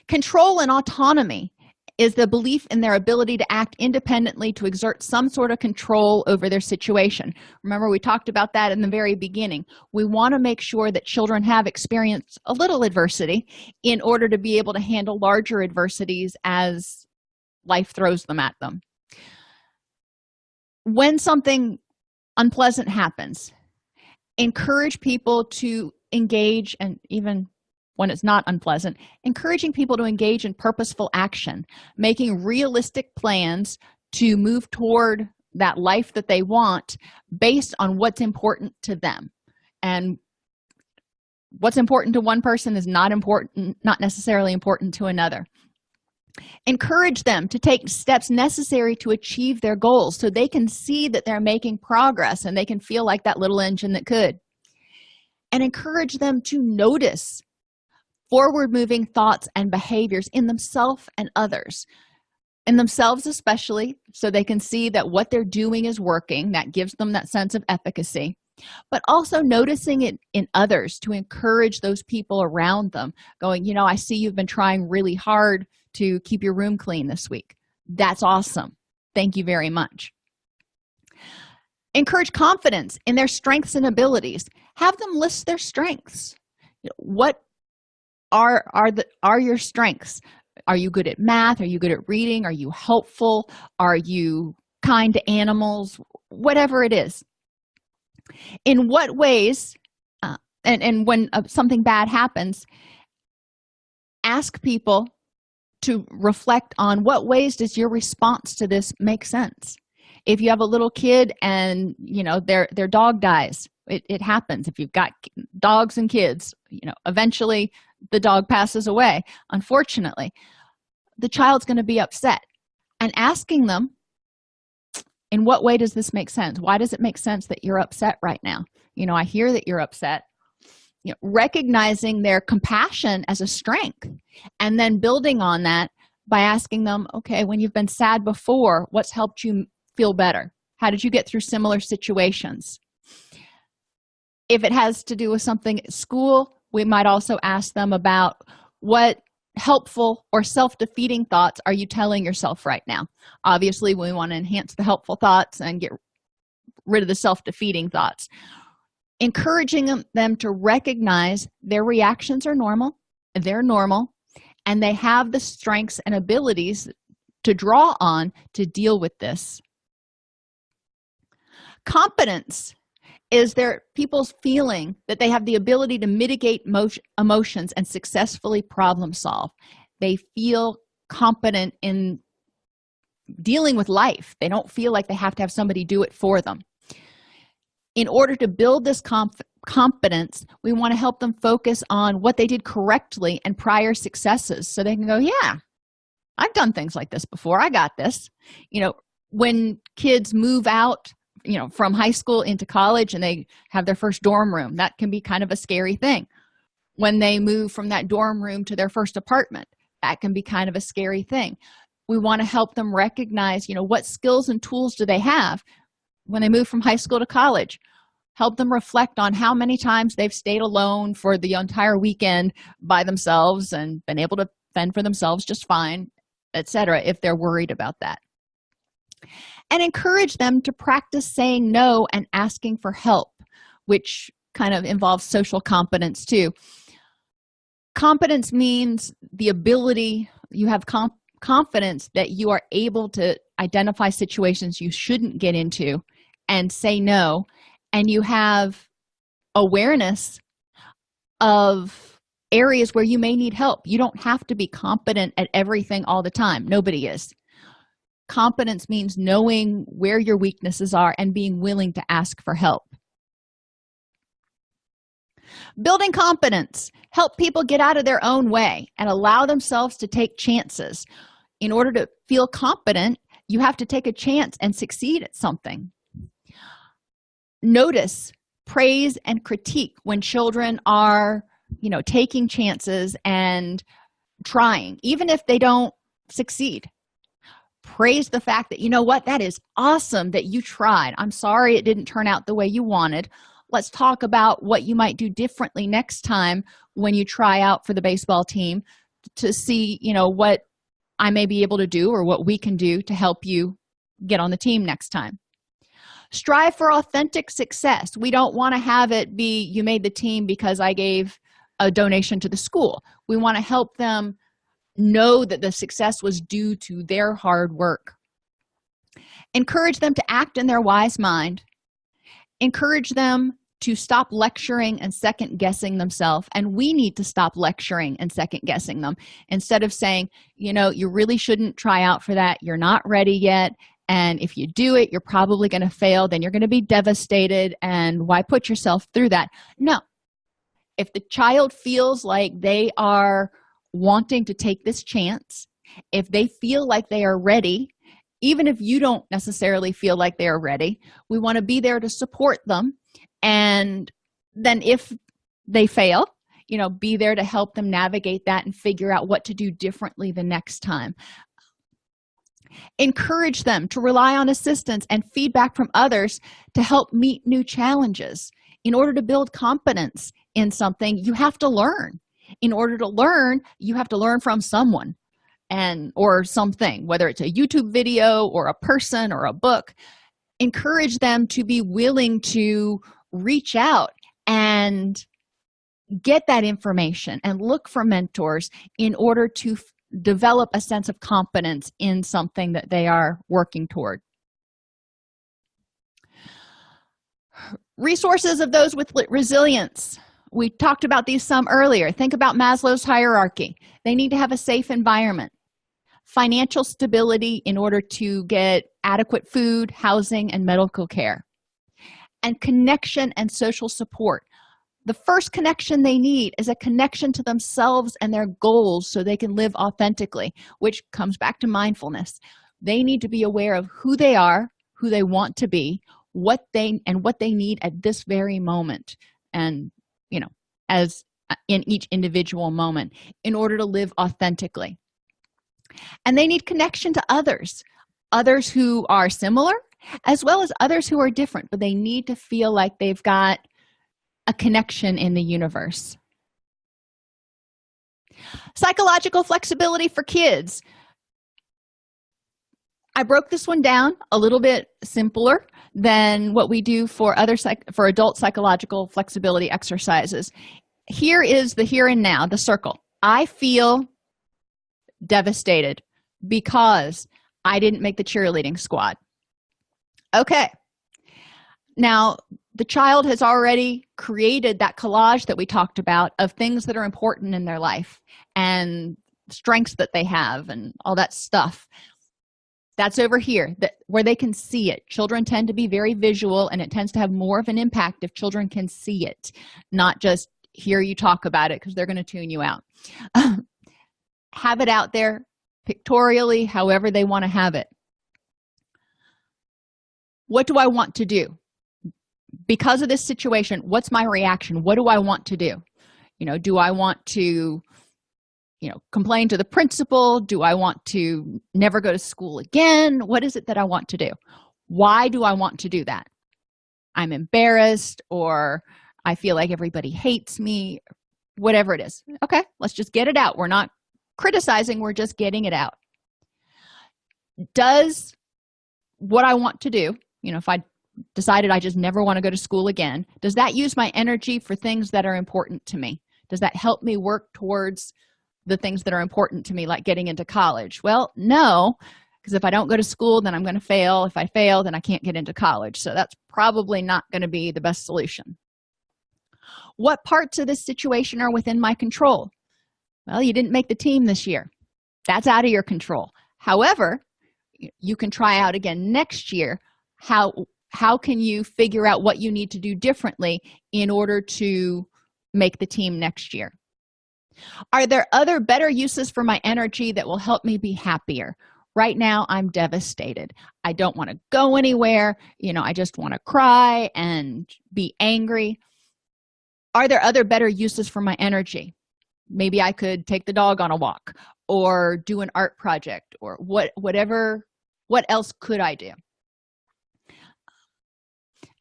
Control and autonomy is the belief in their ability to act independently, to exert some sort of control over their situation. Remember, we talked about that in the very beginning. We want to make sure that children have experienced a little adversity in order to be able to handle larger adversities as life throws them at them. When something unpleasant happens, encourage people to engage, and even when it's not unpleasant, encouraging people to engage in purposeful action, making realistic plans to move toward that life that they want based on what's important to them. And what's important to one person is not necessarily important to another. Encourage them to take steps necessary to achieve their goals so they can see that they're making progress and they can feel like that little engine that could. And encourage them to notice forward-moving thoughts and behaviors in themselves and others. In themselves especially, so they can see that what they're doing is working. That gives them that sense of efficacy. But also noticing it in others to encourage those people around them, going, I see you've been trying really hard to keep your room clean this week. That's awesome. Thank you very much. Encourage confidence in their strengths and abilities. Have them list their strengths. What are your strengths? Are you good at math? Are you good at reading? Are you helpful? Are you kind to animals? Whatever it is. In what ways, and when something bad happens, ask people to reflect on what ways does your response to this make sense. If you have a little kid and their dog dies, it happens. If you've got dogs and kids, eventually the dog passes away. Unfortunately, the child's going to be upset. And asking them, in what way does this make sense? Why does it make sense that you're upset right now? I hear that you're upset. Recognizing their compassion as a strength and then building on that by asking them, okay, when you've been sad before, what's helped you feel better? How did you get through similar situations? If it has to do with something at school, we might also ask them about what helpful or self-defeating thoughts are you telling yourself right now. Obviously, we want to enhance the helpful thoughts and get rid of the self-defeating thoughts. Encouraging them to recognize their reactions are normal, they're normal, and they have the strengths and abilities to draw on to deal with this. Competence is there people's feeling that they have the ability to mitigate emotions and successfully problem solve. They feel competent in dealing with life. They don't feel like they have to have somebody do it for them. In order to build this competence, we want to help them focus on what they did correctly and prior successes, so they can go, yeah, I've done things like this before. I got this. When kids move out from high school into college and they have their first dorm room, that can be kind of a scary thing. When they move from that dorm room to their first apartment, that can be kind of a scary thing. We want to help them recognize, what skills and tools do they have when they move from high school to college. Help them reflect on how many times they've stayed alone for the entire weekend by themselves and been able to fend for themselves just fine, etc., if they're worried about that. And encourage them to practice saying no and asking for help, which kind of involves social competence too. Competence means the ability, you have confidence that you are able to identify situations you shouldn't get into and say no, and you have awareness of areas where you may need help. You don't have to be competent at everything all the time. Nobody is. Competence means knowing where your weaknesses are and being willing to ask for help. Building competence. Help people get out of their own way and allow themselves to take chances. In order to feel competent, you have to take a chance and succeed at something. Notice, praise, and critique when children are, taking chances and trying, even if they don't succeed. Praise the fact that, that is awesome that you tried. I'm sorry it didn't turn out the way you wanted. Let's talk about what you might do differently next time when you try out for the baseball team to see, what I may be able to do or what we can do to help you get on the team next time. Strive for authentic success. We don't want to have it be you made the team because I gave a donation to the school. We want to help them know that the success was due to their hard work. Encourage them to act in their wise mind. Encourage them to stop lecturing and second-guessing themselves, and we need to stop lecturing and second-guessing them. Instead of saying, you really shouldn't try out for that, you're not ready yet, and if you do it, you're probably going to fail, then you're going to be devastated, and why put yourself through that? No. If the child feels like they are wanting to take this chance, if they feel like they are ready, even if you don't necessarily feel like they are ready, we want to be there to support them. And then if they fail, be there to help them navigate that and figure out what to do differently the next time. Encourage them to rely on assistance and feedback from others to help meet new challenges. In order to build competence in something, you have to learn. In order to learn, you have to learn from someone or something, whether it's a YouTube video or a person or a book. Encourage them to be willing to reach out and get that information and look for mentors in order to develop a sense of competence in something that they are working toward. Resources of those with resilience. We talked about these some earlier. Think about Maslow's hierarchy. They need to have a safe environment, financial stability in order to get adequate food, housing, and medical care, and connection and social support. The first connection they need is a connection to themselves and their goals so they can live authentically, which comes back to mindfulness. They need to be aware of who they are, who they want to be, what they need at this very moment, and as in each individual moment in order to live authentically. And they need connection to others who are similar, as well as others who are different, but they need to feel like they've got a connection in the universe. Psychological flexibility for kids. I broke this one down a little bit simpler than what we do for adult psychological flexibility exercises. Here is the here and now, the circle. I feel devastated because I didn't make the cheerleading squad. Okay. Now, the child has already created that collage that we talked about of things that are important in their life and strengths that they have and all that stuff. That's over here, where they can see it. Children tend to be very visual, and it tends to have more of an impact if children can see it, not just hear you talk about it, because they're going to tune you out. Have it out there pictorially, however they want to have it. What do I want to do? Because of this situation, what's my reaction? What do I want to do? Do I want to complain to the principal? Do I want to never go to school again? What is it that I want to do? Why do I want to do that? I'm embarrassed, or I feel like everybody hates me, whatever it is. Okay, let's just get it out. We're not criticizing, we're just getting it out. Does what I want to do, if I decided I just never want to go to school again, does that use my energy for things that are important to me? Does that help me work towards the things that are important to me, like getting into college? Well, no, because if I don't go to school, then I'm going to fail. If I fail, then I can't get into college. So that's probably not going to be the best solution. What parts of this situation are within my control? Well, you didn't make the team this year. That's out of your control. However, you can try out again next year. How can you figure out what you need to do differently in order to make the team next year? Are there other better uses for my energy that will help me be happier? Right now, I'm devastated. I don't want to go anywhere. I just want to cry and be angry. Are there other better uses for my energy? Maybe I could take the dog on a walk or do an art project, or whatever. What else could I do?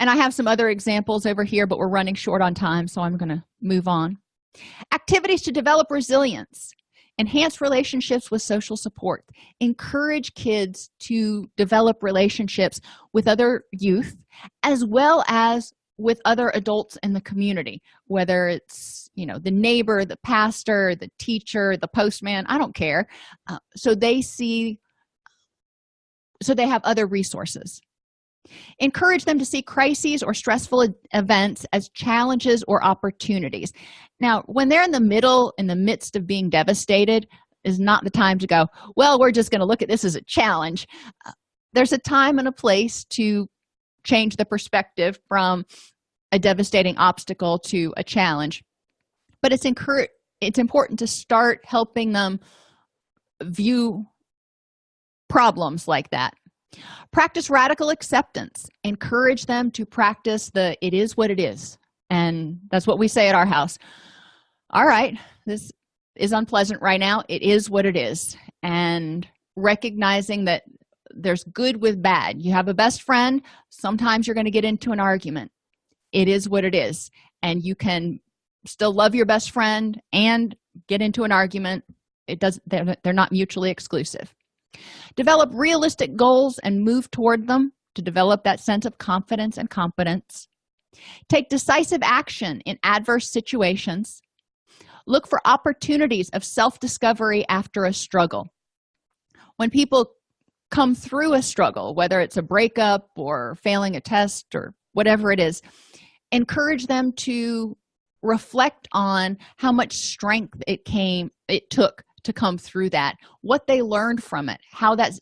And I have some other examples over here, but we're running short on time, so I'm going to move on. Activities to develop resilience. Enhance relationships with social support. Encourage kids to develop relationships with other youth, as well as with other adults in the community, whether it's the neighbor, the pastor, the teacher, the postman, I don't care. So they have other resources. Encourage them to see crises or stressful events as challenges or opportunities. Now, when they're in the midst of being devastated, is not the time to go, well, we're just going to look at this as a challenge. There's a time and a place to change the perspective from a devastating obstacle to a challenge. But it's important to start helping them view problems like that. Practice radical acceptance. Encourage them to practice it is what it is. And that's what we say at our house. All right, this is unpleasant right now. It is what it is. And recognizing that there's good with bad. You have a best friend. Sometimes you're going to get into an argument. It is what it is. And you can still love your best friend and get into an argument. They're not mutually exclusive. Develop realistic goals and move toward them to develop that sense of confidence and competence. Take decisive action in adverse situations. Look for opportunities of self-discovery after a struggle. When people come through a struggle, whether it's a breakup or failing a test or whatever it is, encourage them to reflect on how much strength it took to come through that, what they learned from it, how that's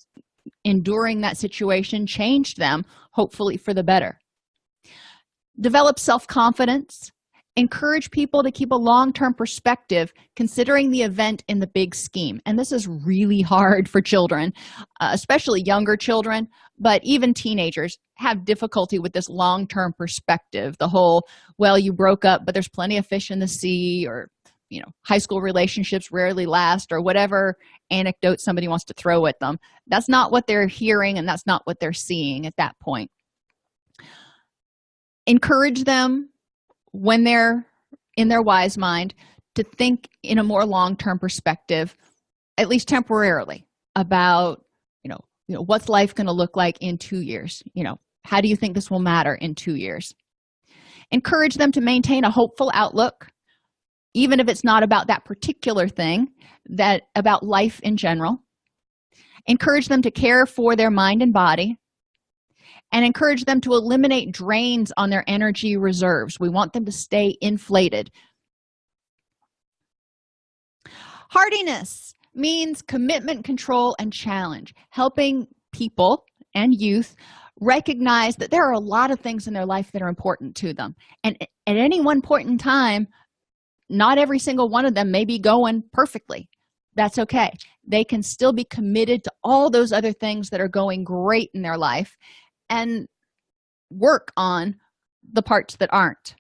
enduring that situation changed them, hopefully for the better. Develop self-confidence. Encourage people to keep a long-term perspective, considering the event in the big scheme. And this is really hard for children, especially younger children, but even teenagers have difficulty with this long-term perspective. The whole, well, you broke up, but there's plenty of fish in the sea, or high school relationships rarely last, or whatever anecdote somebody wants to throw at them. That's not what they're hearing, and that's not what they're seeing at that point. Encourage them, when they're in their wise mind, to think in a more long-term perspective, at least temporarily, about what's life going to look like in 2 years. How do you think this will matter in 2 years? Encourage them to maintain a hopeful outlook, even if it's not about that particular thing, that about life in general. Encourage them to care for their mind and body, and encourage them to eliminate drains on their energy reserves. We want them to stay inflated. Hardiness means commitment, control, and challenge, helping people and youth recognize that there are a lot of things in their life that are important to them. And at any one point in time, not every single one of them may be going perfectly. That's okay. They can still be committed to all those other things that are going great in their life and work on the parts that aren't.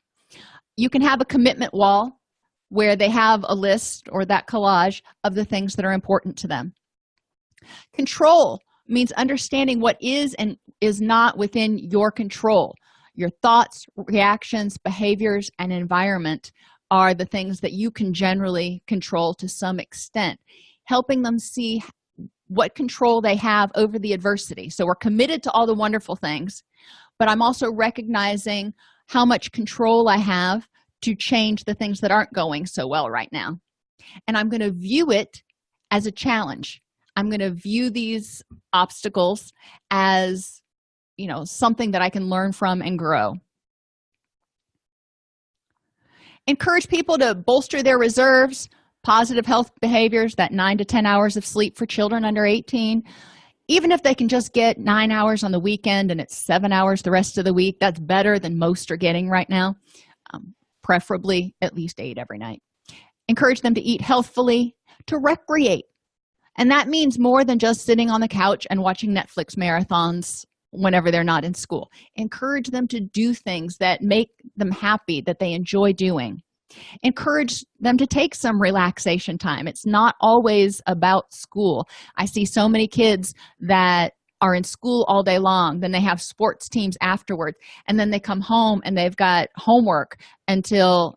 You can have a commitment wall where they have a list or that collage of the things that are important to them. Control means understanding what is and is not within your control. Your thoughts, reactions, behaviors, and environment are the things that you can generally control to some extent, helping them see what control they have over the adversity. So we're committed to all the wonderful things, but I'm also recognizing how much control I have to change the things that aren't going so well right now. And I'm going to view it as a challenge. I'm going to view these obstacles as, something that I can learn from and grow. Encourage people to bolster their reserves, positive health behaviors, that 9 to 10 hours of sleep for children under 18. Even if they can just get 9 hours on the weekend and it's 7 hours the rest of the week, that's better than most are getting right now. Preferably at least 8 every night. Encourage them to eat healthfully, to recreate. And that means more than just sitting on the couch and watching Netflix marathons whenever they're not in school. Encourage them to do things that make them happy, that they enjoy doing. Encourage them to take some relaxation time. It's not always about school. I see so many kids that are in school all day long, then they have sports teams afterwards, and then they come home and they've got homework until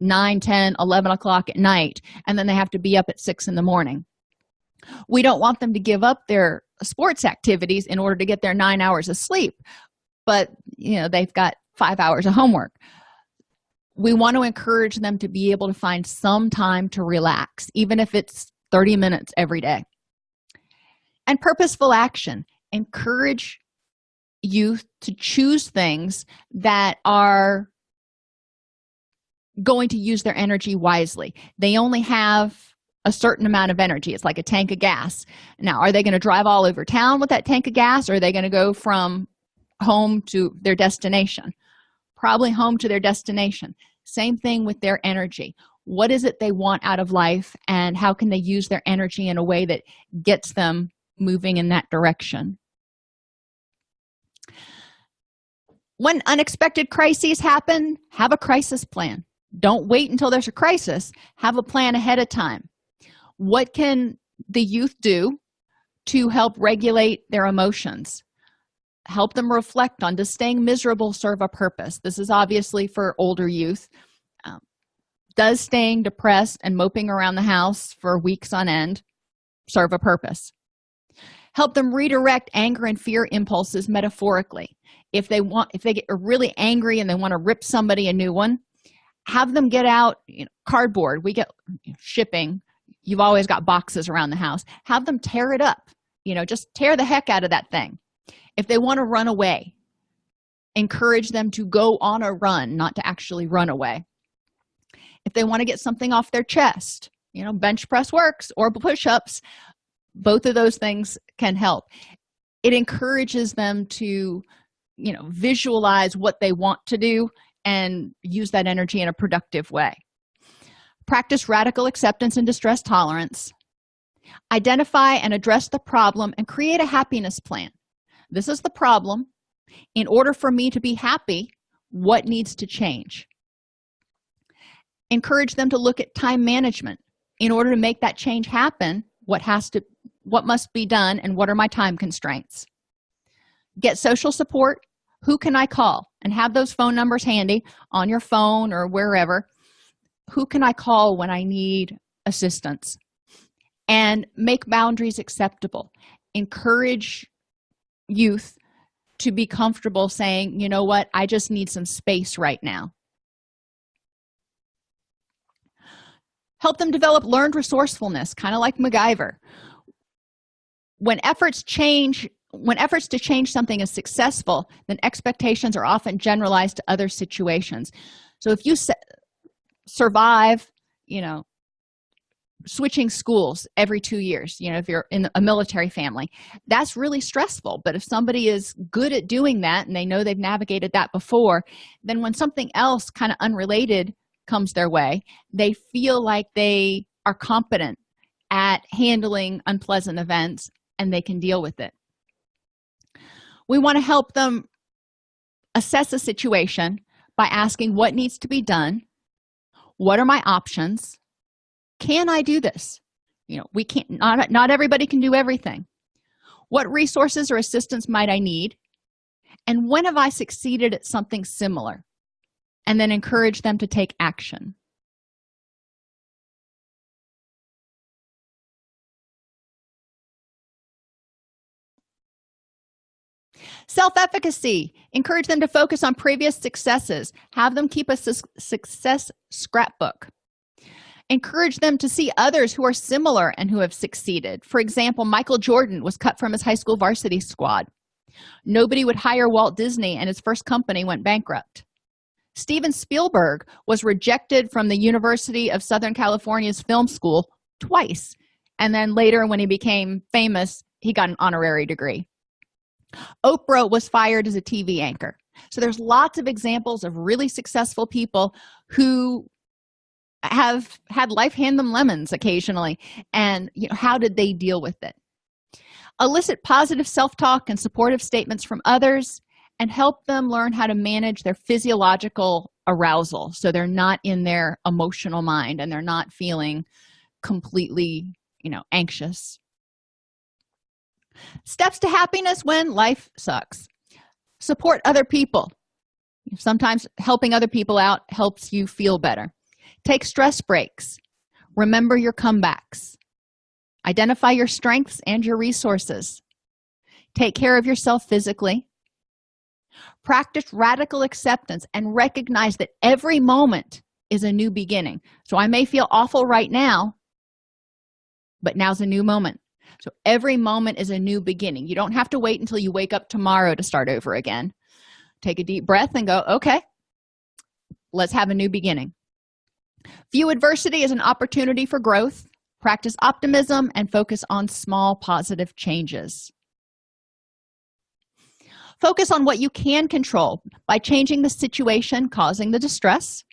9, 10, 11 o'clock at night, and then they have to be up at 6 in the morning. We don't want them to give up their sports activities in order to get their 9 hours of sleep, but they've got 5 hours of homework. We want to encourage them to be able to find some time to relax, even if it's 30 minutes every day. And purposeful action. Encourage youth to choose things that are going to use their energy wisely. They only have a certain amount of energy. It's like a tank of gas. Now, are they going to drive all over town with that tank of gas, or are they going to go from home to their destination? Probably home to their destination. Same thing with their energy. What is it they want out of life, and how can they use their energy in a way that gets them moving in that direction? When unexpected crises happen, have a crisis plan. Don't wait until there's a crisis. Have a plan ahead of time. What can the youth do to help regulate their emotions? Help them reflect on, does staying miserable serve a purpose? This is obviously for older youth. Does staying depressed and moping around the house for weeks on end serve a purpose? Help them redirect anger and fear impulses metaphorically. If they get really angry and they want to rip somebody a new one, have them get out cardboard. We get shipping. You've always got boxes around the house. Have them tear it up. Just tear the heck out of that thing. If they want to run away, encourage them to go on a run, not to actually run away. If they want to get something off their chest, bench press works or push-ups, both of those things can help. It encourages them to, visualize what they want to do and use that energy in a productive way. Practice radical acceptance and distress tolerance. Identify and address the problem and create a happiness plan. This is the problem. In order for me to be happy, what needs to change? Encourage them to look at time management. In order to make that change happen, what must be done, and what are my time constraints? Get social support. Who can I call? And have those phone numbers handy on your phone or wherever. Who can I call when I need assistance? And make boundaries acceptable. Encourage youth to be comfortable saying, you know what, I just need some space right now. Help them develop learned resourcefulness, kind of like MacGyver. When efforts to change something is successful, then expectations are often generalized to other situations. So if you survive, switching schools every 2 years, if you're in a military family, that's really stressful. But if somebody is good at doing that and they know they've navigated that before, then when something else kind of unrelated comes their way, they feel like they are competent at handling unpleasant events and they can deal with it. We want to help them assess a situation by asking what needs to be done, what are my options, can I do this? We can't, not everybody can do everything. What resources or assistance might I need? And when have I succeeded at something similar? And then encourage them to take action. Self-efficacy. Encourage them to focus on previous successes. Have them keep a success scrapbook. Encourage them to see others who are similar and who have succeeded. For example, Michael Jordan was cut from his high school varsity squad. Nobody would hire Walt Disney, and his first company went bankrupt. Steven Spielberg was rejected from the University of Southern California's film school twice, and then later, when he became famous, he got an honorary degree. Oprah was fired as a TV anchor. So there's lots of examples of really successful people who have had life hand them lemons occasionally, and how did they deal with it? Elicit positive self-talk and supportive statements from others, and help them learn how to manage their physiological arousal so they're not in their emotional mind and they're not feeling completely anxious. Steps to happiness when life sucks. Support other people. Sometimes helping other people out helps you feel better. Take stress breaks. Remember your comebacks. Identify your strengths and your resources. Take care of yourself physically. Practice radical acceptance and recognize that every moment is a new beginning. So I may feel awful right now, but now's a new moment. So every moment is a new beginning. You don't have to wait until you wake up tomorrow to start over again. Take a deep breath and go, okay, let's have a new beginning. View adversity as an opportunity for growth. Practice optimism and focus on small positive changes. Focus on what you can control by changing the situation causing the distress,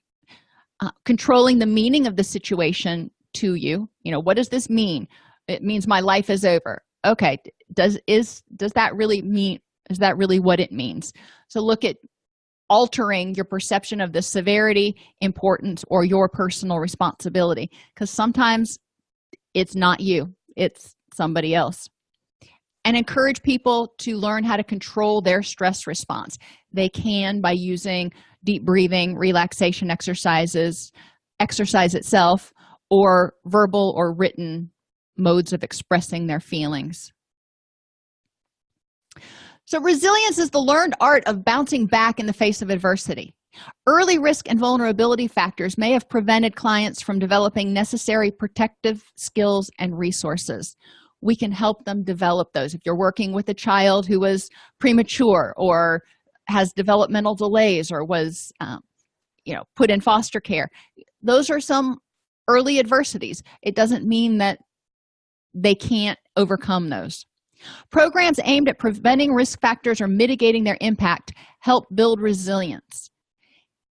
controlling the meaning of the situation to you. What does this mean? It means my life is over. Okay, does that really mean, is that really what it means? So look at altering your perception of the severity, importance, or your personal responsibility, because sometimes it's not you, it's somebody else. And encourage people to learn how to control their stress response. They can by using deep breathing, relaxation exercises, exercise itself, or verbal or written modes of expressing their feelings. So resilience is the learned art of bouncing back in the face of adversity. Early risk and vulnerability factors may have prevented clients from developing necessary protective skills and resources. We can help them develop those. If you're working with a child who was premature or has developmental delays or was put in foster care, those are some early adversities. It doesn't mean that they can't overcome those. Programs aimed at preventing risk factors or mitigating their impact help build resilience.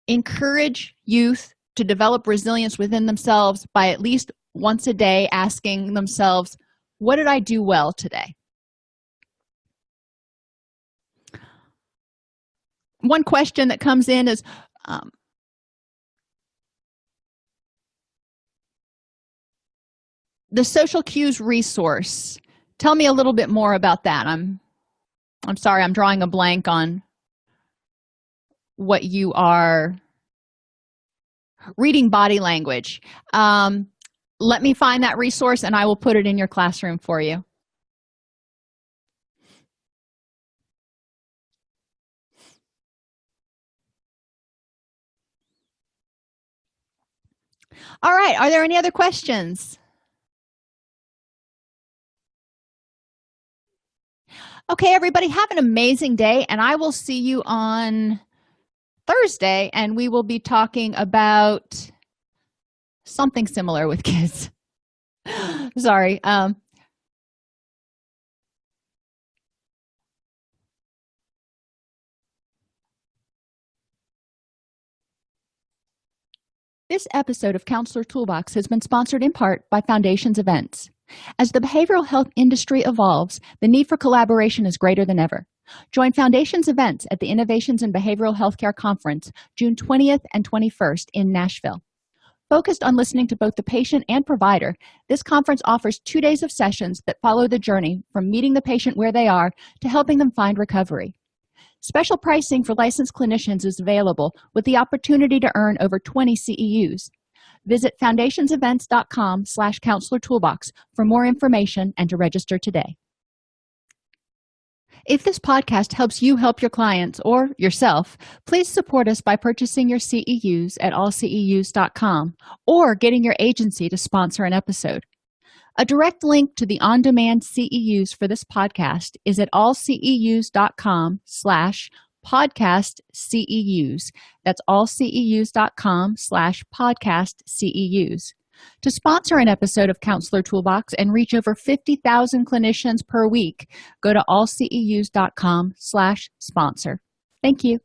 Encourage youth to develop resilience within themselves by at least once a day asking themselves, what did I do well today? One question that comes in is, the social cues resource, tell me a little bit more about that. I'm sorry, I'm drawing a blank on what you are reading. Body language. Let me find that resource and I will put it in your classroom for you. All right, are there any other questions? Okay, everybody, have an amazing day, and I will see you on Thursday, and we will be talking about something similar with kids. Sorry. This episode of Counselor Toolbox has been sponsored in part by Foundations Events. As the behavioral health industry evolves, the need for collaboration is greater than ever. Join Foundations Events at the Innovations in Behavioral Healthcare Conference, June 20th and 21st in Nashville. Focused on listening to both the patient and provider, this conference offers 2 days of sessions that follow the journey from meeting the patient where they are to helping them find recovery. Special pricing for licensed clinicians is available with the opportunity to earn over 20 CEUs. Visit foundationsevents.com/counselor toolbox for more information and to register today. If this podcast helps you help your clients or yourself, please support us by purchasing your CEUs at allceus.com or getting your agency to sponsor an episode. A direct link to the on-demand CEUs for this podcast is at allceus.com/podcast CEUs. That's allceus.com/podcast CEUs. To sponsor an episode of Counselor Toolbox and reach over 50,000 clinicians per week, go to allceus.com/sponsor. Thank you.